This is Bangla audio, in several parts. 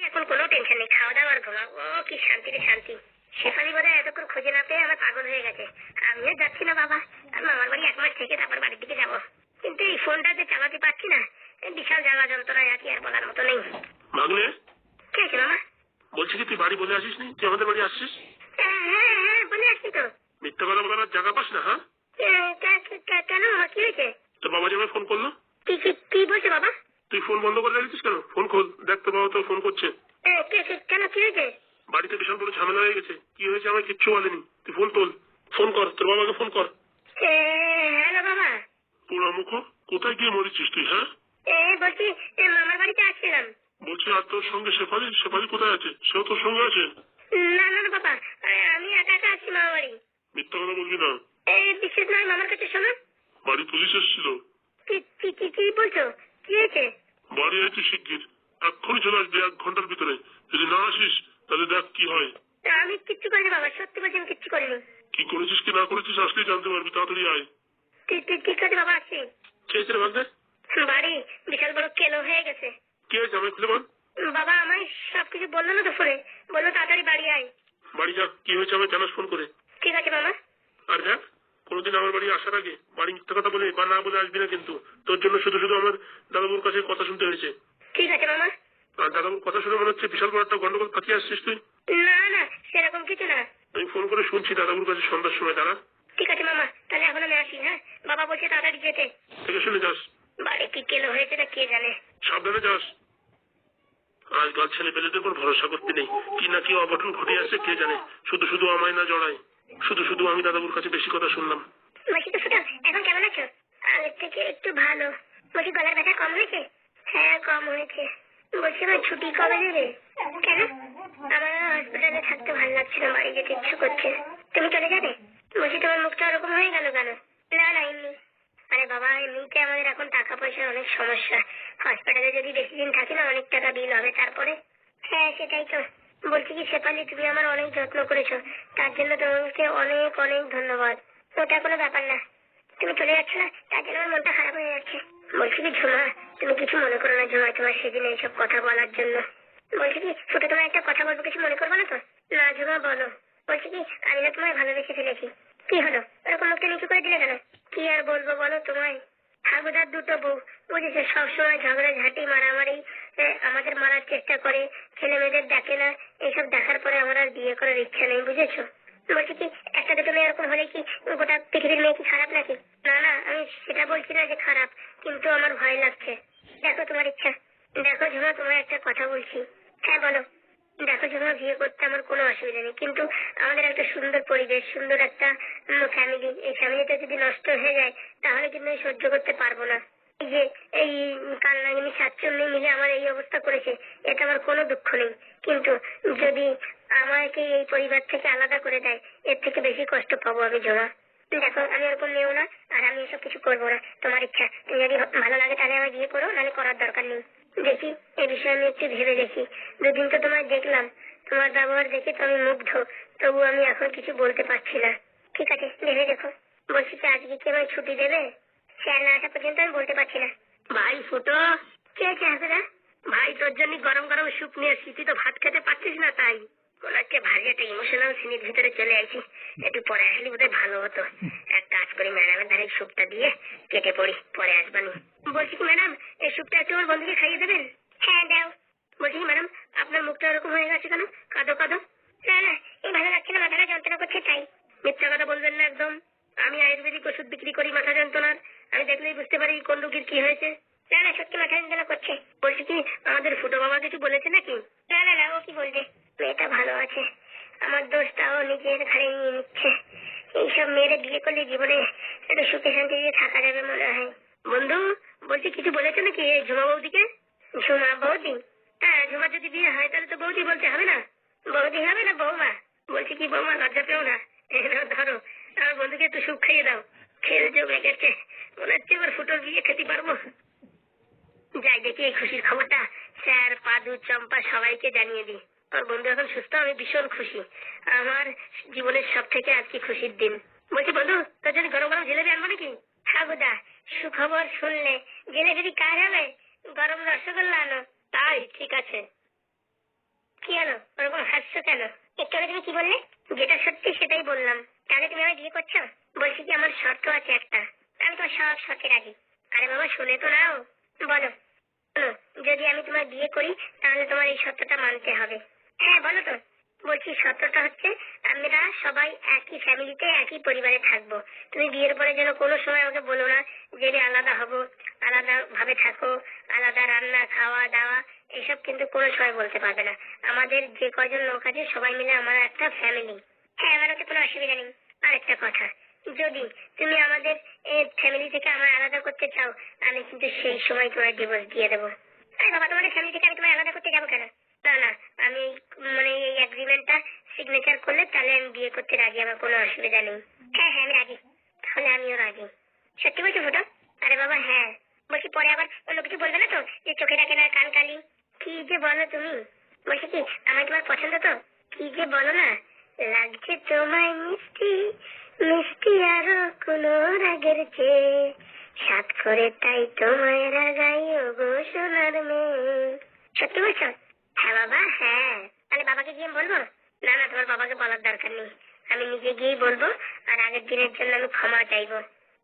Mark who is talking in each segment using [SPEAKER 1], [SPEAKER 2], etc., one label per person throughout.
[SPEAKER 1] এখন কোনো টেনশন নেই, খাওয়া দাওয়া আর ঘুমা। ও কি শান্তি রে শান্তি। শেফালি বোধহয় এতক্ষণ খুঁজে না পেয়ে আমার পাগল হয়ে গেছে। আমিও যাচ্ছি না বাবা, আর মামার বাড়ি 1 মাস থেকে তারপর বাড়ির দিকে যাবো। কিন্তু এই ফোনটা যে চালাতে পারছি না, বিশাল জ্বালা যন্ত্রণায় আছি, আর বলার মতো নেই।
[SPEAKER 2] ভাগ্নে,
[SPEAKER 1] কি আছে মামা?
[SPEAKER 2] বলছি কি তুই বাড়ি বলে আসিস নি? তুই আমাদের বাড়ি আসছিস?
[SPEAKER 1] হ্যাঁ বলে আসছি তো।
[SPEAKER 2] মিথ্যা কথা বলার জায়গা পাস না? হ্যাঁ,
[SPEAKER 1] কেন মামা, কি হয়েছে?
[SPEAKER 2] তোর বাবা যে আমায় ফোন করলো।
[SPEAKER 1] কি বলছে বাবা?
[SPEAKER 2] তুই ফোন বন্ধ করে রেখেছিস কেন? ফোন খোল, দেখ তোর বাবা তো ফোন করছে।
[SPEAKER 1] কেন, কি হয়েছে?
[SPEAKER 2] বাড়িতে বিশাল বড় ঝামেলা হয়ে গেছে। কি হয়েছে আমায় কিচ্ছু বলেনি। তুই ফোন তোল, ফোন কর, তোর বাবাকে ফোন কর।
[SPEAKER 1] হ্যালো বাবা।
[SPEAKER 2] পোড়া মুখ, কোথায় গিয়ে মরেছিস তুই? হ্যাঁ
[SPEAKER 1] বলছি মামার বাড়িতে আসছিলাম।
[SPEAKER 2] বলছি আর তোর সঙ্গে শেফালি? শেফালি কোথায় আছে? সেও তোর সঙ্গে আছে?
[SPEAKER 1] না বাবা, আমি একা একা আসছি মামার বাড়ি।
[SPEAKER 2] মিথ্যা কথা বলবি না।
[SPEAKER 1] বিশেষ নয়, মামার কাছে শোনো।
[SPEAKER 2] বাড়ি পুলিশ এসেছিল।
[SPEAKER 1] কি বলছো? কি হয়েছে?
[SPEAKER 2] বাড়ি আইছি শিগগির, এক্ষুনি চলে আসবি 1 ঘন্টার ভিতরে। যদি না আসিস তাহলে দেখ কি হয়।
[SPEAKER 1] আমি কিচ্ছু করিনি বাবা, সত্যি বলছি আমি কিচ্ছু করিনি।
[SPEAKER 2] কি করেছিস কি না করেছিস আসলেই জানতে পারবি। তাড়াতাড়ি আয়।
[SPEAKER 1] ঠিক আছে বাবা, আসছি।
[SPEAKER 2] কি হয়েছে রে ভাগ্নে?
[SPEAKER 1] বাড়ি বিশাল বড় কেলো হয়ে গেছে।
[SPEAKER 2] কি হয়েছে আমায় খুলে বল।
[SPEAKER 1] বাবা আমায় সবকিছু বললো না তো ফোনে, বললো তাড়াতাড়ি বাড়ি আয়।
[SPEAKER 2] বাড়ি যা, কি হয়েছে আমায় জানাস ফোন করে।
[SPEAKER 1] ঠিক আছে মামা।
[SPEAKER 2] আর দেখ, কোনোদিন আমার বাড়ি আসার আগে বাড়ি মিথ্যা কথা বলে বা না বলে আসবি না কিন্তু। তোর জন্য শুধু শুধু আমার দাদাবুর কাছে কথা শুনতে হয়েছে।
[SPEAKER 1] ঠিক আছে মামা।
[SPEAKER 2] আর দাদাবুর কথা শুনে মনে হচ্ছে বিশাল বড় একটা গন্ডগোল পাকিয়ে আসছিস তুই।
[SPEAKER 1] না সেরকম কিছু না।
[SPEAKER 2] আমি ফোন করে শুনছি দাদাবুর কাছে সন্ধ্যার সময়। দাঁড়া।
[SPEAKER 1] ঠিক আছে মামা, তাহলে এখন আমি আসি। হ্যাঁ, বাবা বলছে তাড়াতাড়ি যেতে।
[SPEAKER 2] থেকে শুনে যাস।
[SPEAKER 1] বাড়ি কি কেলো হয়েছে না কে জানে।
[SPEAKER 2] সাবধানে যাস। আজকাল ছেলে পেলেদের উপর ভরসা করতে নেই, কি না কি অঘটন ঘটে আসে কে জানে। শুধু শুধু আমায় না জড়ায়। শুধু আমি দাদাবুর কাছে বেশি কথা শুনলাম।
[SPEAKER 1] বলছি তো ফুটো, এখন কেমন আছো? আগের থেকে একটু ভালো। বলছি গলার ব্যথা কম হয়েছে? হ্যাঁ কম হয়েছে। বলছি আমার ছুটি কবে দেবে? কেন? আমার হসপিটালে থাকতে ভালো লাগছে না, বাড়ি যেতে ইচ্ছে করছে। তুমি চলে যাবে? বলছি তোমার মুখটা ওরকম হয়ে গেল কেন? না এমনি। আরে বাবা, এমনিতে আমাদের এখন টাকা পয়সার অনেক সমস্যা। হসপিটালে যদি বেশি দিন থাকি না, অনেক টাকা বিল হবে তারপরে। হ্যাঁ সেটাই তো। বলছি কি শেফালি, তুমি আমার অনেক যত্ন করেছো, তার জন্য তোমাকে অনেক অনেক ধন্যবাদ। ওটা কোনো ব্যাপার না। তুমি চলে যাচ্ছ না, তার জন্য আমার মনটা খারাপ হয়ে যাচ্ছে। বলছি কি ঝুমা, তুমি কিছু মনে করো না। ঝুমা, তোমার সেদিন এইসব কথা বলার জন্য। বলছি কি ছোট, তোমার একটা কথা বলবো, কিছু মনে করবো না তো? না ঝুমা বলো। বলছি কি আমি না তোমায় ভালোবেসে ফেলেছি। কি হলো, এরকম মুখটা নিচু করে দিলে কেন? কি আর বলবো বলো তোমায়। ঠাকুরদার 2টো বউ, বুঝেছো, সবসময় ঝগড়া ঝাঁটি মারামারি, আমাদের মারার চেষ্টা করে, ছেলে মেয়েদের দেখে না। এইসব দেখার পরে আমার আর বিয়ে করার ইচ্ছা নেই, বুঝেছো। বলছি কি একটা দুটো মেয়ে এরকম হলে কি গোটা পৃথিবীর মেয়ে কি খারাপ নাকি? না আমি সেটা বলছি না যে খারাপ, কিন্তু আমার ভয় লাগছে। দেখো তোমার ইচ্ছা। দেখো ঝুমা, তোমার একটা কথা বলছি। হ্যাঁ বলো। দেখো ঝুমা, বিয়ে করতে আমার কোনো অসুবিধা নেই, কিন্তু আমাদের একটা সুন্দর পরিবেশ, সুন্দর একটা ফ্যামিলি, এই ফ্যামিলিটা যদি নষ্ট হয়ে যায় তাহলে কিন্তু আমি সহ্য করতে পারবো না। এই যে এই কালনাগিনী 7 জন মিলে আমার এই অবস্থা করেছে, এটা আমার কোনো দুঃখ নেই। কিন্তু যদি আমাকে এই পরিবার থেকে আলাদা করে দেয়, এর থেকে বেশি কষ্ট পাবো আমি ঝুমা। দেখো আমি ওরকম মেয়েও না, আর আমি এসব কিছু করবো না। তোমার ইচ্ছা, তুমি যদি ভালো লাগে তাহলে আমার বিয়ে করো, নাহলে করার দরকার নেই। দেখি এই বিষয়ে আমি একটু ভেবে দেখি। 2 দিন তো তোমায় দেখলাম, তোমার ব্যবহার দেখে তো আমি মুগ্ধ, তবু আমি এখন কিছু বলতে পারছি না। ঠিক আছে, ভেবে দেখো। বলছি কি আজকে কি আমায় ছুটি দেবে? স্যার না আসা পর্যন্ত আমি বলতে পারছি না। ভাই ফুটো, কে হাসেরা? ভাই তোর জন্য গরম গরম স্যুপ নিয়ে এসেছি, তুই তো ভাত খেতে পারছিস না, তাই মনে হচ্ছে ভারী একটা ইমোশনাল সিনের ভিতরে চলে আইছি। একটু পরে আসলে বোধহয় ভালো হতো। এক কাজ করি, ম্যাডামের ধারে স্যুপটা দিয়ে কেটে পড়ি, পরে আসবানি। বলছি কি ম্যাডাম, এই স্যুপটা একটু আমার বন্ধুকে খাইয়ে দেবেন? হ্যাঁ দাও। বলছি কি ম্যাডাম, আপনার মুখটা ওরকম হয়ে গেছে কেন? কাঁদো। না এই ভালো লাগছে না, মাথাটা যন্ত্রণা করছে তাই। মিথ্যা কথা বলবেন না একদম। আমি আয়ুর্বেদিক ওষুধ বিক্রি করি মাথা যন্ত্রণার। আমি দেখলেই বুঝতে পারি কোন রোগীর কি হয়েছে। না সত্যি মাথা যন্ত্রণা করছে। বলছি কি আমাদের ফুটো বাবা কিছু বলেছে নাকি? না ও কি বলবে, মেয়েটা ভালো আছে। আমার দোষটাও নিজের ঘাড়ে নিয়ে নিচ্ছে। এইসব মেয়েরা বিয়ে করলে জীবনে একটু সুখে শান্তি দিয়ে থাকা যাবে মনে হয়। বন্ধু, বলছি কিছু বলেছে নাকি এই ঝুমা বৌদিকে? ঝুমা বৌদি? হ্যাঁ, ঝুমা যদি বিয়ে হয় তাহলে তো বৌদি বলতে হবে না। বৌদি হবে না বৌমা। বলছি কি বৌমা, লজ্জা পেও না। ধরো, আমার বন্ধুকে একটু সুখ খাইয়ে দাও। খেল জমে গেছে, মনে হচ্ছে এবার ফুটোর বিয়ে খেতে পারবো। যাই দেখি এই খুশির খবরটা স্যার, পাদু, চম্পা সবাইকে জানিয়ে দিই। আমার বন্ধু এখন সুস্থ, আমি ভীষণ খুশি। আমার জীবনের সব থেকে আজকে খুশির দিন। বলছি বন্ধু, তোর জন্য গরম গরম জিলেবি আনবো নাকি? হ্যাঁ বুদা, সুখবর শুনলে জিলেবি কার হবে? গরম রসগোল্লা আনো। তাই ঠিক আছে। কি হলো ওরকম হাসছো কেন? একটু আগে তুমি কি বললে? যেটা সত্যি সেটাই বললাম। তাহলে তুমি আমায় বিয়ে করছো? বলছি কি আমার শর্ত আছে একটা। আমি তোমার সব শর্তে রাজি। আরে বাবা শুনে তো নাও। বলো। শোনো, যদি আমি তোমার বিয়ে করি তাহলে তোমার এই শর্তটা মানতে হবে। হ্যাঁ বলো তো। বলছি শর্তটা হচ্ছে আমরা সবাই একই ফ্যামিলিতে একই পরিবারে থাকবো। তুমি বিয়ের পরে যেন কোনো সময় আমাকে বলো না যে আমি আলাদা হব, আলাদা ভাবে থাকো, আলাদা রান্না খাওয়া দাওয়া এসব কিন্তু কোনো সময় বলতে পারবে না। আমাদের যে কয়জন লোক আছে সবাই মিলে আমার একটা ফ্যামিলি। হ্যাঁ আমার ওতে কোনো অসুবিধা নেই। আর একটা কথা, যদি তুমি আমাদের ফ্যামিলি থেকে আমার আলাদা করতে চাও আমি কিন্তু সেই সময় তোমার ডিভোর্স দিয়ে দেবো। আরে বাবা তোমাদের ফ্যামিলি থেকে আমি তোমায় আলাদা করতে যাবো কেন? না না, আমি মানে এই এগ্রিমেন্টটা সিগনেচার করলে তাহলে আমি বিয়ে করতে রাজি, আমার কোনো অসুবিধা নেই। হ্যাঁ হ্যাঁ আমি রাজি। তাহলে আমিও রাজি। সত্যি বলছো ফুটো? আরে বাবা হ্যাঁ। বলছি পরে আবার অন্য কিছু বলবে না তো যে চোখে দেখে না কান কালি? কি যে বলো তুমি। বলছি কি আমার তোমার পছন্দ তো? কি যে বলো না, লাগছে তোমায় মিষ্টি মিষ্টি আরো কোনো রাগের চেয়ে, সাত করে তাই তোমায় রাগাই ওগো সোনার মেয়ে। সত্যি বলছো? হ্যাঁ বাবা হ্যাঁ। তাহলে বাবাকে গিয়ে বলবো? না না তোমার বাবাকে বলার দরকার নেই, আমি নিজে গিয়েই বলবো। আর আগের দিনের জন্য আমি ক্ষমা চাইবো।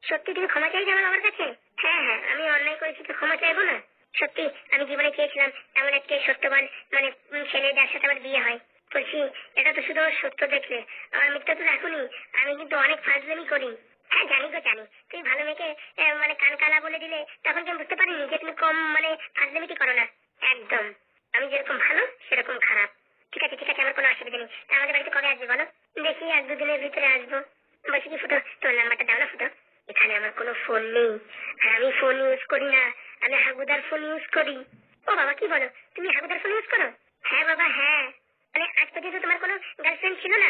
[SPEAKER 1] সত্যি তুমি ক্ষমা চাইবে আমার বাবার কাছে? হ্যাঁ হ্যাঁ আমি অন্যায় করেছি তো ক্ষমা চাইবো না? সত্যি আমি জীবনে চেয়েছিলাম এমন একটা সত্যবান মানে ছেলে যার সাথে আমার বিয়ে হয়। বলছি এটা তো শুধু সত্য দেখলে, আমার মিথ্যা তো দেখোনি। আমি কিন্তু অনেক ফাজলামি করি। হ্যাঁ জানি তো জানি। তুমি ভালো মেয়েকে মানে কান কালা বলে দিলে তখন কি আমি বুঝতে পারিনি যে তুমি কম মানে ফাজলামিটি করো না। একদম আমি যেরকম ভালো সেরকম খারাপ। ঠিক আছে ঠিক আছে আমার কোনো অসুবিধা নেই। তা আমাদের বাড়িতে কবে আসবে বলো? দেখি এক দুদিনের ভিতরে আসবো। বলছি কি ফুটো তোর নাম্বারটা দাও না ফুটো। এখানে আমার কোনো ফোন নেই আর আমি ফোন ইউজ করি না, আমি হাগুদার ফোন ইউজ করি। ও বাবা কি বলো তুমি হাগুদার ফোন ইউজ করো? হ্যাঁ বাবা হ্যাঁ। মানে আজ পর্যন্ত তোমার কোনো গার্লফ্রেন্ড ছিল না?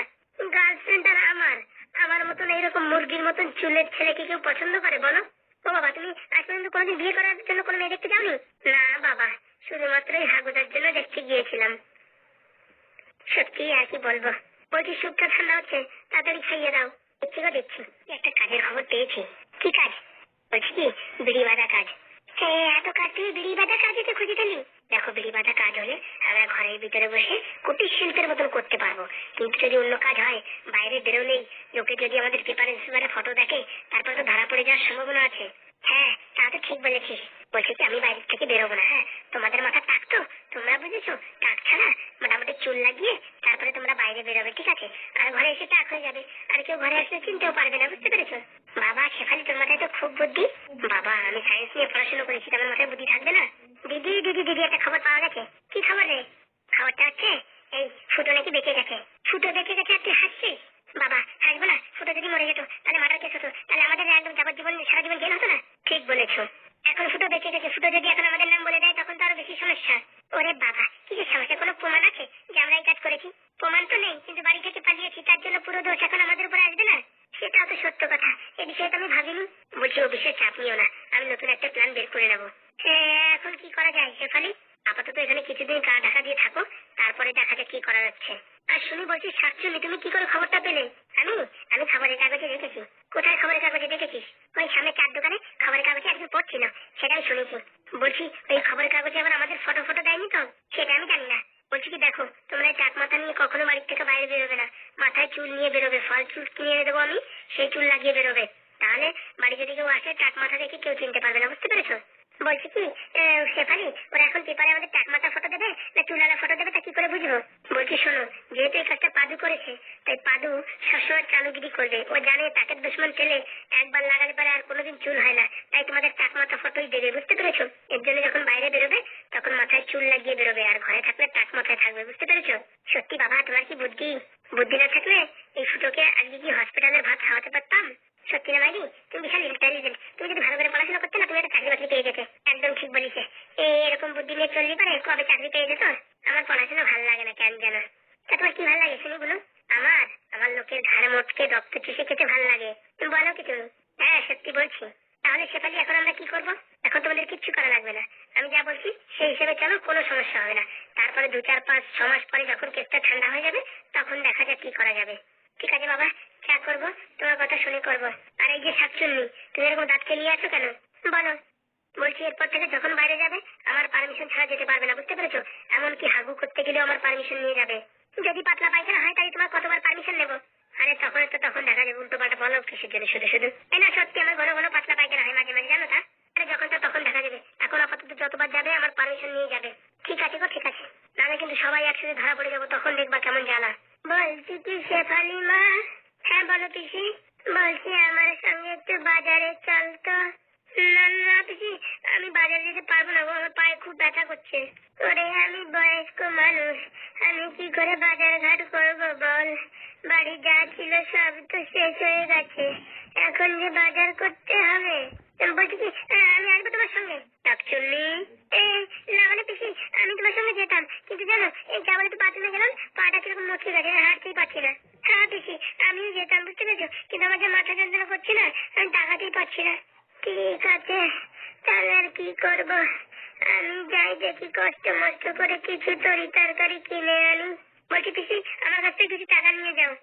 [SPEAKER 1] গার্লফ্রেন্ড আর আমার আমার মতন এইরকম মুরগির মতন চুলের ছেলেকে কেউ পছন্দ করে বলো? ও বাবা তুমি আজ পর্যন্ত কোনোদিন বিয়ে করার জন্য কোনো মেয়ে দেখতে যাওনি? না বাবা শুধুমাত্র এই হাগুদার জন্য দেখতে গিয়েছিলাম। সত্যি আর কি বলবো। বলছি সুপটা ঠান্ডা হচ্ছে, তাড়াতাড়ি খাইয়ে দাও। দেখছি গো দেখছি। একটা কাজের খবর পেয়েছি। কি কাজ? বলছি কি বিড়ি বাঁধা কাজ। সে এত কাজ তুই বিড়ি বাঁধা কাজে তো খুঁজে পেলি? দেখো বিড়ি বাঁধা কাজ হলে আমরা ঘরের ভিতরে বসে কুটির শিল্পের মতন করতে পারবো। কিন্তু যদি অন্য কাজ হয় বাইরে বেরোলেই লোকে যদি আমাদের পেপারে ফটো দেখে তারপর তো ধরা পড়ে যাওয়ার সম্ভাবনা আছে। হ্যাঁ তা তো ঠিক বলেছিস। বলছি কি আমি বাইরে থেকে বেরোবো না। হ্যাঁ তোমাদের মাথা টাক তো, তোমরা বুঝেছো? টাক ছাড়া মোটামুটি চুল লাগিয়ে তারপরে তোমরা বাইরে বেরোবে ঠিক আছে? আর ঘরে এসে টাক হয়ে যাবে, আর কেউ ঘরে আসলে চিনতেও পারবে না, বুঝতে পেরেছো? বাবা শেফালি তোর মাথায় তো খুব বুদ্ধি। বাবা আমি সায়েন্স নিয়ে পড়াশোনা করেছি, তোমার মাথায় বুদ্ধি থাকবে না? দিদি দিদি দিদি একটা খবর পাওয়া গেছে। কি খবর রে? খবরটা হচ্ছে এই ফুটো নাকি বেঁচে গেছে। ফুটো বেঁচে গেছে আর তুই হাসছিস? বাবা হাসবো না, ফুটো যদি মরে যেত তাহলে মার্ডার কেস হতো, তাহলে আমাদের একদম যাবজ্জীবন সারা জীবন জেল হতো না? ঠিক বলেছো। এখন ফুটো বেঁচে গেছে, ফুটো যদি এখন আমাদের নাম বলে দেয় তখন তো আরো বেশি সমস্যা। ওরে বাবা কিসের সমস্যা? কোনো প্রমাণ আছে যে আমরা এই কাজ করেছি? প্রমাণ তো নেই, কিন্তু বাড়ি থেকে পালিয়েছি তার জন্য পুরো দোষ এখন আমাদের উপরে আসবে না? সেটাও তো সত্য কথা, এ বিষয়ে তো আমি ভাবিনি। বলছি ও বিষয়ে চাপ নিও না, আমি নতুন একটা প্ল্যান বের করে নেবো। এখন কি করা যায় শেফালি? আপাতত এখানে কিছুদিন গা ঢাকা দিয়ে থাকো, তারপরে দেখা যাক কি করা যাচ্ছে। আর শুনি বলছি শাকচুনি তুমি কি করে খবরটা পেলে? আমি আমি খবরের কাগজে দেখেছি। কোথায় খবরের কাগজে দেখেছিস? ওই সামনে চার দোকানে খবরের কাগজে একদিন পড়ছিল, সেটাই শুনেছি। বলছি ওই খবরের কাগজে আবার আমাদের ফটো ফটো দেয়নি তো? সেটা আমি জানি না। বলছি কি দেখো তোমরা টাক মাথা নিয়ে কখনো বাড়ির থেকে বাইরে বেরোবে না, মাথায় চুল নিয়ে বেরোবে, ফল চুল কিনে দেবো আমি, সেই চুল লাগিয়ে বেরোবে। তাহলে বাড়ি যদি কেউ আসে টাক মাথা দেখে কেউ চিনতে পারবে না, বুঝতে পেরেছো? বলছি কি শেফালি ওরা এখন পেপারে আমাদের টাক মাথা ফটো দেবে না চুলালা ফটো দেবে তা কি করে বুঝবো? বলছি শোনো যেহেতু এই কাজটা পাদু করেছে তাই পাদু সবসময় চালুগিরি করবে। ও জানে তাকে দুশ্মন ছেলে একবার লাগালে পরে আর কোনোদিন চুল হয় না, তাই তোমাদের টাক মাথা ফটোই দেবে, বুঝতে পেরেছো? এর জন্য যখন বাইরে বেরোবে তখন মাথায় চুল লাগিয়ে বেরোবে, আর ঘরে থাকলে টাক মাথায় থাকবে, বুঝতে পেরেছো? সত্যি বাবা তোমার কি বুদ্ধি। বুদ্ধি না থাকলে এই ফুটোকে আজকে কি হসপিটালের ভাত খাওয়াতে পারতাম। সত্যি না মাইরি তুমি বিশাল ইন্টেলিজেন্ট, তুমি যদি ভালো করে পড়াশোনা করতে না তুমি একটা চাকরি বাকরি পেয়ে যেতে। একদম ঠিক বলিছে। এরকম বুদ্ধি নিয়ে চললি পারে কবে চাকরি পেয়ে যেত। আমার পড়াশোনা ভালো লাগে না কেন জানো? তা তোমার কি ভালো লাগে শুনি বলুন? আমার আমার লোকের ঘাড়ে মোটকে রক্ত চুষে খেতে ভালো লাগে। তুমি বলো কি তুমি? হ্যাঁ সত্যি বলছি। তাহলে শেফালি এখন আমরা কি করবো? এখন তোমাদের কিচ্ছু করা লাগবে না, আমি যা বলছি সেই হিসেবে চলো, কোনো সমস্যা হবে না। তারপরে 2 4 5 6 মাস পরে যখন কেসটা ঠান্ডা হয়ে যাবে তখন দেখা যাক কি করা যাবে। ঠিক আছে বাবা, যা করবো তোমার কথা শুনে করবো। আর এই যে শাকচুন্নি তুমি এরকম দাঁত কেলিয়ে আছো কেন বলো? বলছি এরপর থেকে যখন বাইরে যাবে আমার পারমিশন ছাড়া যেতে পারবে না, বুঝতে পেরেছো? এমনকি হাগু করতে গেলেও আমার পারমিশন নিয়ে যাবে। যদি পাতলা পায়খানা হয় তাহলে তোমার কতবার পারমিশন নেবো? আরে তখন দেখা যাবে, উল্টো পাল্টা বলো কিসের জন্য শুধু শুধু। এই না সত্যি আমার ঘন ঘন পাতলা পায়খানা হয় মাঝে মাঝে, জানো তা? আরে যখন তখন দেখা যাবে, এখন আপাতত যতবার যাবে আমার পারমিশন নিয়ে যাবে। ঠিক আছে গো, ঠিক আছে। নাহলে কিন্তু সবাই একসাথে ধরা পড়ে যাবো, তখন দেখবা কেমন জ্বালা। বলছি কি শেফালি মা? হ্যাঁ বলো পিসি। বলছি আমার সঙ্গে একটু বাজারে চল তো। না না পিসি, আমি বাজারে যেতে পারবো না গো, আমার পায়ে খুব ব্যথা করছে। ওরে আমি বয়স্ক মানুষ, আমি কি করে বাজার ঘাট করবো বল? বাড়ি যা ছিল সব তো শেষ হয়ে গেছে, এখন যে বাজার করতে হবে। বলছি কি আমি আসবো তোমার সঙ্গে? ডাকচুন্নি না মানে পিসি, আমি তোমার সঙ্গে যেতাম, কিন্তু জানো এই কেবল একটু বাথরুমে গেলাম, পাটা কিরকম মচকে গেছে, হাঁটতেই পারছি না। হ্যাঁ পিসি আমিও যেতাম, বুঝতে পেরেছো, কিন্তু আমার যে মাথা যন্ত্রণা করছে না, আমি তাকাতেই পারছি না। ঠিক আছে, তাহলে আর কি করবো, আমি যাই দেখি কষ্ট মষ্ট করে কিছু তরি তরকারি কিনে আনি। বলছি পিসি আমার কাছ থেকে কিছু টাকা নিয়ে যাও।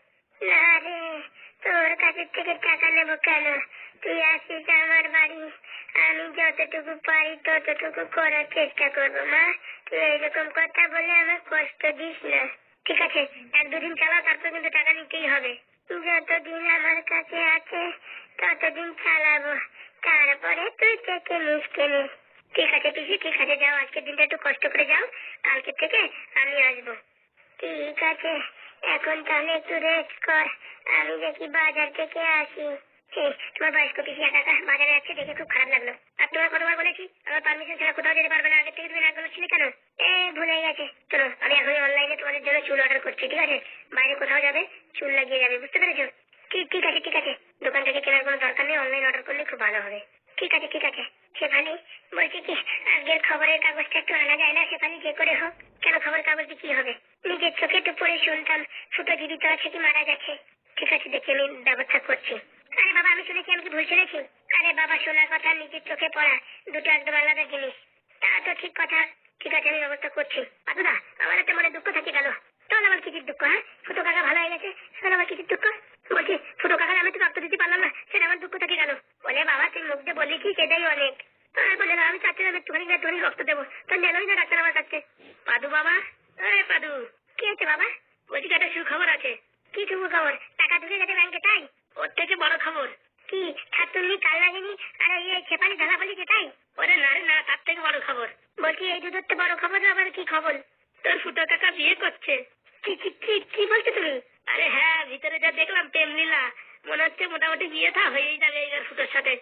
[SPEAKER 1] না রে, তোর কাছের থেকে টাকা নেবো কেন? তুই আসিস আমার বাড়ি, আমি যতটুকু পারি ততটুকু করার চেষ্টা করবো। মা তুই এইরকম কথা বলে আমার কষ্ট দিস না, ঠিক আছে? এক দুদিন চালাও, তারপর কিন্তু টাকা নিতেই হবে। যতদিন আমার কাছে আছে ততদিন চালাবো, তারপরে তুই দেখে নিস কেনে। ঠিক আছে পিসি, ঠিক আছে, যাও আজকের দিনটা একটু কষ্ট করে যাও, কালকে থেকে আমি আসবো। ঠিক আছে, এখন তাহলে একটু রেস্ট কর, আমি দেখি বাজার থেকে আসি। তোমার বয়স্ক পিসি একা একা বাজারে যাচ্ছে দেখে খুব খারাপ লাগলো। আর তোমার কতবার বলেছি আমার পারমিশন ছাড়া কোথাও যেতে পারবে না, আগে থেকে তুমি না বলেছিলে কেন? ভুলে গেছে। চলো আমি এখন অনলাইনে তোমাদের জন্য চুল অর্ডার করছি, ঠিক আছে? বাইরে কোথাও যাবে চুল লাগিয়ে যাবে, বুঝতে পেরেছো? ঠিক আছে ঠিক আছে, দোকান থেকে কেনার কোনো দরকার নেই, অনলাইন অর্ডার করলে খুব ভালো হবে। ঠিক আছে ঠিক আছে। শেফালি বলছি কি আজকের খবরের কাগজটা একটু আনা যায় না শেফালি, যে করে হোক? কেন খবরের কাগজে কি হবে? নিজের চোখে একটু পড়ে শুনতাম ফুটো জীবিত আছে কি মারা গেছে। ঠিক আছে দেখি আমি ব্যবস্থা করছি। আরে বাবা আমি শুনেছি, আমি কি ভুল শুনেছি? আরে বাবা শোনার কথা নিজের চোখে পড়া দুটো একদম আলাদা জিনিস। তা তো ঠিক কথা। ঠিক আছে আমি ব্যবস্থা করছি। পাতুদা আমার একটা মনে দুঃখ থাকে গেল। তখন আমার কিসির দুঃখ? হ্যাঁ ফুটো কাকা ভালো হয়ে গেছে, এখন আমার কিসির দুঃখ? বলছি ফুটো কাকার আমি তো রক্ত দিতে পারলাম না, সেটা আমার দুঃখ থাকে গেল। বলে বাবা তুই মুখ দিয়ে বললি কি সেটাই অনেক। বলে না আমি চাচ্ছিলাম একটুখানি রক্ত দেবো, তো নেলোই না ডাক্তার আমার কাছে। পাদু বাবা, পাদু কি হয়েছে বাবা? বলছি একটা সুখবর আছে। কি সুখবর? টাকা ঢুকে গেছে ব্যাংকে তাই? ওর থেকে বড় খবর। কি ছাত্রী কাল লাগেনি আর এই ছেপালি ঢালা বলি যেটাই? ওরে না রে না, তার থেকে বড় খবর। বলছি এই দুটোর তো বড় খবর, আবার কি খবর? তোর ফুটো কাকা বিয়ে করছে। কি বলছো তুমি? আরে হ্যাঁ, ভিতরে যা দেখলাম প্রেম লীলা, মনে হচ্ছে মোটামুটি বিয়ে থা হয়েই যাবে এইবার ফুটোর সাথে।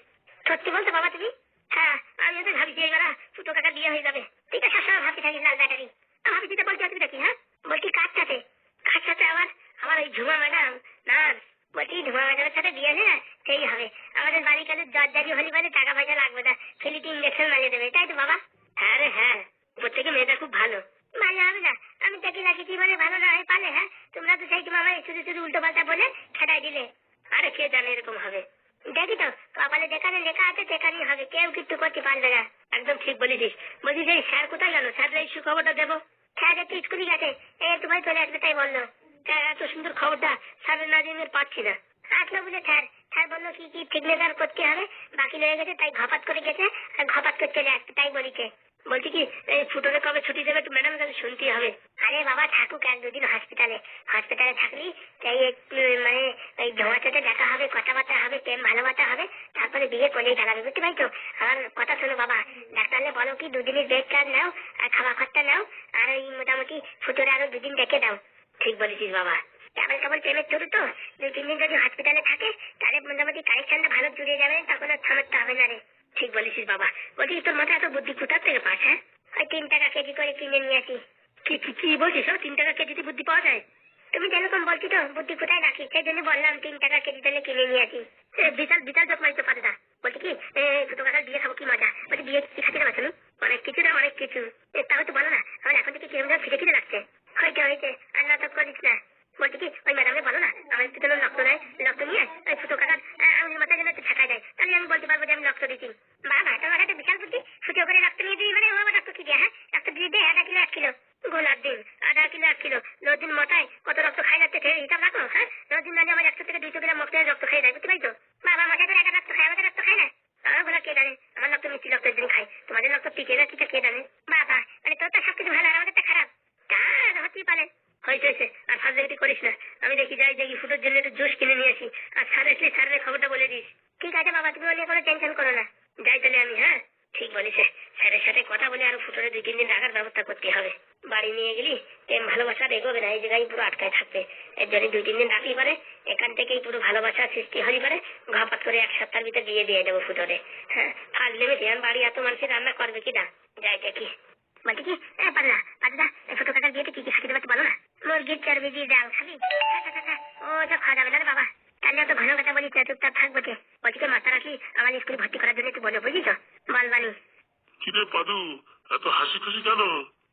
[SPEAKER 1] সত্যি বলছো বাবা তুমি? হ্যাঁ আমিও তো ভাবছি এইবার ফুটো কাকা বিয়ে হয়ে যাবে। ঠিক আছে সবসময় ভাবতে থাকিস লাল ব্যাটারি। আমি যেটা বলছি অসুবিধা কি? হ্যাঁ বলছি কার সাথে? কার সাথে আবার? আমার ওই ঝুমা ম্যাডাম নার্স। বলছি ঝুমা ম্যাডামের সাথে বিয়ে হলে সেই হবে। আমাদের বাড়ির কাছে জর্জারি হলি মানে টাকা পয়সা লাগবে না, খেলিতে ইঞ্জেকশন লাগিয়ে দেবে, তাই তো বাবা? হ্যাঁ রে হ্যাঁ, প্রত্যেকে মেয়েটা খুব ভালো। ভালো হবে না? আমি দেখি নাকি কি বলে ভালো না হয় পালে। হ্যাঁ তোমরা তো সেই তোমার শুধু শুধু উল্টো পাল্টা বলে খেটাই দিলে। আরে কে জানে এরকম হবে। দেখি তো কপালে যেখানে লেখা আছে সেখানেই হবে, কেউ কিছু করতে পারবে না। একদম ঠিক বলেছিস। বলছি যে স্যার কোথায় গেল? স্যার এই সুখবরটা দেবো। স্যার একটু স্কুলে গেছে, একটু ভাই চলে আসবে তাই বললো। এত সুন্দর খবরটা স্যারের না জেনে পাচ্ছি না। আসলো বুঝে স্যার, স্যার বললো কি কি সিগনেচার করতে হবে, বাকি রয়ে গেছে, তাই ঘপাত করে গেছে আর ঘপাত করে চলে আসছে, তাই বলিছে। বলছি কি এই ফুটোরে কবে ছুটি দেবে একটু ম্যাডামের কাছে শুনতে হবে। আরে বাবা থাকুক এক দুদিন হসপিটালে, হসপিটালে থাকলি তাই একটু মানে ওই ধোঁয়ার সাথে দেখা হবে, কথাবার্তা হবে, প্রেম ভালোবাসা হবে, তারপরে বিয়ে করলেই চালাবে, বুঝতে পারছো? আমার কথা শোনো বাবা, ডাক্তারলে বলো কি দুদিনের বেড চার্জ নাও আর খাওয়া খরচা নাও, আর ওই মোটামুটি ফুটোরে আরো দুদিন দেখে দাও। ঠিক বলেছিস বাবা। কেবল কেবল প্রেমের শুরু তো, 2-3 দিন যদি হসপিটালে থাকে তাহলে মোটামুটি কানেকশনটা ভালো জুড়ে যাবে, তখন আর থামাতে হবে না রে। ঠিক বলেছিস বাবা। বলছি তোর মাথায় এত বুদ্ধি কোথার থেকে পাস? হ্যাঁ ওই 3 টাকা কেজি করে কিনে নিয়ে আসি। কি বলছিস? 3 টাকা কেজিতে বুদ্ধি পাওয়া যায়? তুমি যেরকম বলছি তো বুদ্ধি কোথায় রাখি, সেই জন্য বললাম 3 টাকা কেজি তাহলে কিনে নিয়ে আসি। বিশাল বিশাল চোখ মারিতে পারে না। বলছি কি ছোটো কাকার বিয়ে খাবো, কি মজা। বলছি বিয়ে কি খাতে পারছো? অনেক কিছু না অনেক কিছু। তাহলে তো বলো না আমার এখন থেকে কিরম খিদে খিদে লাগছে। হয়েছে আর নাটক করিস না। বলছি কি ওই ম্যাডামকে বলো না আমার একটু যেন রক্ত দেয়, রক্ত নিয়ে ওই ছোটো কাকার আমার মাথায় যেন একটু ঠেকায় দেয়, তাহলে আমি বলতে পারবো যে আমি রক্ত দিচ্ছি। বাবা তোমার একটা বিশাল বুদ্ধি, ফুটো করে রক্ত নিয়ে দিই মানে ও আবার রক্ত কি দেয়? হ্যাঁ রক্ত দিয়ে দেয় 1/2 কিলো 1 কিলো। গোলাপ দিন 1/2 কিলো 1 কিলো, রোজ দিন মোটায় কত রক্ত খাই যাচ্ছে হিসাব রাখো। হ্যাঁ রোজ দিন মানে আমার 100 থেকে 200 গ্রাম মক্তের রক্ত খাই যায়, বুঝতে পারছো? বাবা মোটায় করে 1 রক্ত খায়, আমাদের রক্ত খায় না। আমার বলা কে জানে, আমার লোক তো মিষ্টি রক্ত একদিন খাই, তোমাদের লোক তো টিকে না টিকে কে জানে। বাবা মানে তোর তো সবকিছু ভালো আর আমাদের খারাপ, তা হতেই পারে। হয়েছে আর ফাজলামি করিস না, আমি দেখি ফুটোর জন্য একটু জুস কিনে নিয়ে আসি, আর স্যার আসলে স্যারের খবরটা বলে দিস। ঠিক আছে বাবা, তুমি নিয়ে কোনো টেনশন করো না, যাই তাহলে আমি। হ্যাঁ ঠিক বলিস, স্যারের সাথে কথা বলে আরো ফুটোরে 2-3 দিন রাখার ব্যবস্থা করতে হবে। বাড়ি নিয়ে গেলি প্রেম ভালোবাসা আর এগোবে না, এই জায়গায় পুরো আটকায় থাকবে। এর জন্য 2-3 দিন রাখতেই পারে, এখান থেকেই পুরো ভালোবাসা সৃষ্টি হতে পারে। ঘাপাত করে 1 সপ্তাহের ভিতরে বিয়ে দিয়ে দেবো ফুটোরে। হ্যাঁ ফাজলে বেশি, আমি বাড়ি এত মানুষের রান্না করবে কি না, যাই দেখি। বলছি কি পাল্লা পাল্লা, ফুটো কাকার বিয়েতে কি কি খাতে দেবে বলো না। মুরগির চর্বি দিয়ে ডাল খাবি? ও তো খাওয়া যাবে না রে বাবা, তাহলে অত ঘন কথা বলিস না, চুপচাপ থাকবো। বলছি কি মাথা রাখলি আমার স্কুলে ভর্তি করার জন্য একটু বলো, বুঝিস তো? বলবানি।
[SPEAKER 2] কিরে পাদু, এত হাসি খুশি কেন?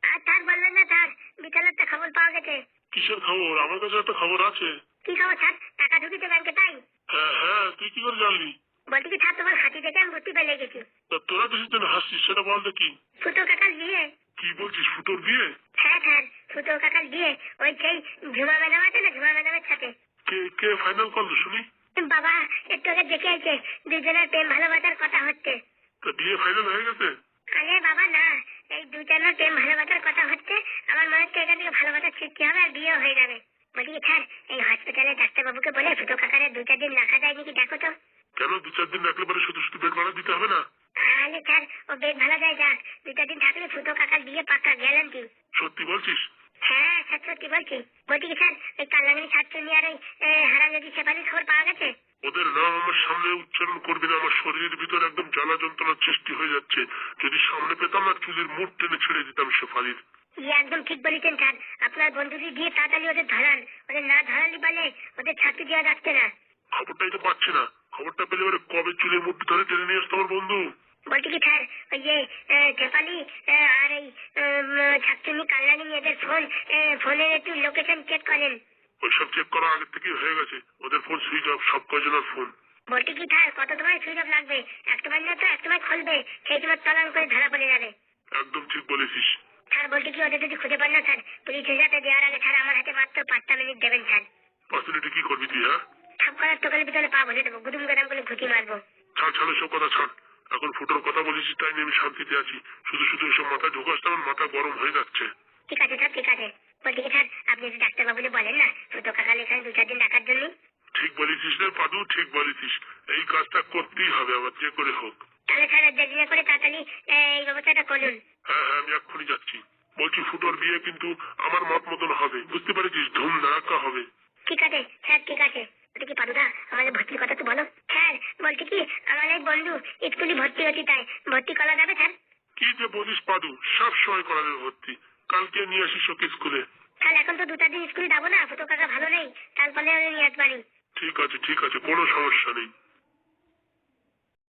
[SPEAKER 1] আর তার বলবেন না স্যার, বিকালের একটা খবর পাওয়া গেছে।
[SPEAKER 2] কিসের খবর? আমার কাছে একটা খবর আছে।
[SPEAKER 1] কি খবর স্যার? টাকা ঢুকিতে ব্যাংকে তাই?
[SPEAKER 2] হ্যাঁ হ্যাঁ, তুই কি করে জানলি?
[SPEAKER 1] বলছি কি স্যার, তোমার হাতি দেখে আমি ভর্তি পেয়ে গেছি।
[SPEAKER 2] তা তোরা কিসের জন্য হাসছিস সেটা বল দেখি।
[SPEAKER 1] ফুটো কাকার বিয়ে।
[SPEAKER 2] কি বলছিস, ফুটোর বিয়ে?
[SPEAKER 1] হ্যাঁ স্যার, ফুটো কাকার বিয়ে ওই সেই ঝুমা ম্যাডাম আছে না, ঝুমা ম্যাডামের সাথে।
[SPEAKER 2] কে কে ফাইনাল করলো শুনি?
[SPEAKER 1] বাবা একটু আগে দেখে আছে, দুজনের প্রেম ভালোবাসার কথা হচ্ছে।
[SPEAKER 2] তা বিয়ে ফাইনাল হয়ে গেছে?
[SPEAKER 1] আরে বাবা না, এই দুজনের প্রেম ভালোবাসার কথা হচ্ছে। আমার মনে হচ্ছে এখান থেকে ভালোবাসার সৃষ্টি হবে আর বিয়ে হয়ে যাবে। বলছি কি স্যার, এই হসপিটালে ডাক্তারবাবুকে বলে ফুটো কাকারে 2-4 দিন রাখা যায় নাকি দেখো তো।
[SPEAKER 2] কেন 2-4 দিন রাখলে পরে শুধু শুধু বেড ভাড়া দিতে হবে না?
[SPEAKER 1] তাহলে স্যার ও বেশ ভালো যায় যাক, 2-4 দিন থাকলে ফুটো কাকার বিয়ে পাক্কা, গ্যারান্টি।
[SPEAKER 2] সত্যি বলছিস?
[SPEAKER 1] হ্যাঁ স্যার সত্যি বলছি। বলছি কি স্যার, ওই কালাঙ্গি ছাত্রী আর ওই হারামজাদি শেফালির খবর পাওয়া গেছে?
[SPEAKER 2] ওদের নাম আমার সামনে উচ্চারণ করবি না, আমার শরীরের ভিতর একদম জ্বালা যন্ত্রণার সৃষ্টি হয়ে যাচ্ছে। যদি সামনে পেতাম না চুলের মুঠ টেনে ছেড়ে দিতাম শেফালির।
[SPEAKER 1] একদম ঠিক বলেছেন স্যার, আপনার বন্ধুদের দিয়ে তাড়াতাড়ি ওদের ধরান, ওদের না ধরালি বলে ওদের ছাত্রী দেওয়া যাচ্ছে না।
[SPEAKER 2] খবরটাই তো পাচ্ছি না, খবরটা পেলে ওরা কবে চুলের মুঠ ধরে টেনে নিয়ে আসতো আমার বন্ধু।
[SPEAKER 1] বলছি কি স্যার, ওই যে শেফালি আর এই ছাত্রী কাল্লানি এদের ফোনের একটু লোকেশন চেক করেন।
[SPEAKER 2] ওইসব চেক করা আগে থেকে হয়ে গেছে, ওদের ফোন সুইচ অফ, সব কয়জনের ফোন।
[SPEAKER 1] বলছি কি স্যার, কত তোমার সুযোগ লাগবে? একটাবার না তো একটাবার খুলবে, সেই সময় তলান করে ধরা পড়ে যাবে।
[SPEAKER 2] একদম ঠিক বলেছিস।
[SPEAKER 1] স্যার বলছি কি, ওদের যদি খুঁজে পান না স্যার, পুলিশের হাতে দেওয়ার আগে স্যার আমার হাতে মাত্র 5টা মিনিট দেবেন স্যার।
[SPEAKER 2] 5 মিনিটে কি করবি তুই? হ্যাঁ
[SPEAKER 1] সব করার তোকালের ভিতরে পা বসে দেবো, গুদুম গেদাম করে ঘুটি মারবো।
[SPEAKER 2] ছাড় ছাড়, সব কথা ছাড়। এখন ফুটোর কথা বলেছিস তাই নিয়ে আমি শান্তিতে আছি, শুধু শুধু এসব মাথায় ঢোকাস না, আমার মাথা গরম হয়ে যাচ্ছে।
[SPEAKER 1] ঠিক আছে স্যার ঠিক আছে। বলছি কি স্যার, আপনি যদি ডাক্তারবাবুকে বলেন না ফুটো কাকালে এখানে 2-4 দিন রাখার জন্য।
[SPEAKER 2] ঠিক বলেছিস রে পাদু, ঠিক বলেছিস। এই কাজটা করতেই হবে আমার, যে করে হোক।
[SPEAKER 1] তাহলে স্যার দেরি করে তাড়াতাড়ি এই ব্যবস্থাটা করুন।
[SPEAKER 2] হ্যাঁ হ্যাঁ, আমি এক্ষুনি যাচ্ছি। বলছি ফুটোর বিয়ে কিন্তু আমার মত মতন হবে, বুঝতে পারছিস? ধুম ধারাক্কা হবে।
[SPEAKER 1] ঠিক আছে স্যার ঠিক আছে। বলছি কি পাদুদা, আমাদের ভর্তির কথা তো বলো। স্যার বলছি কি, আমার এক বন্ধু স্কুলে ভর্তি হচ্ছে, তাই ভর্তি করা যাবে স্যার?
[SPEAKER 2] কি যে বলিস পাদু, সব সময় করা যাবে ভর্তি। কালকে নিয়ে আসিস ওকে স্কুলে।
[SPEAKER 1] স্যার এখন তো 2-4 দিন স্কুলে যাবো না, ফুটো কাকা ভালো নেই, তারপরে আমি নিয়ে আসবানি।
[SPEAKER 2] ঠিক আছে ঠিক আছে, কোনো সমস্যা নেই।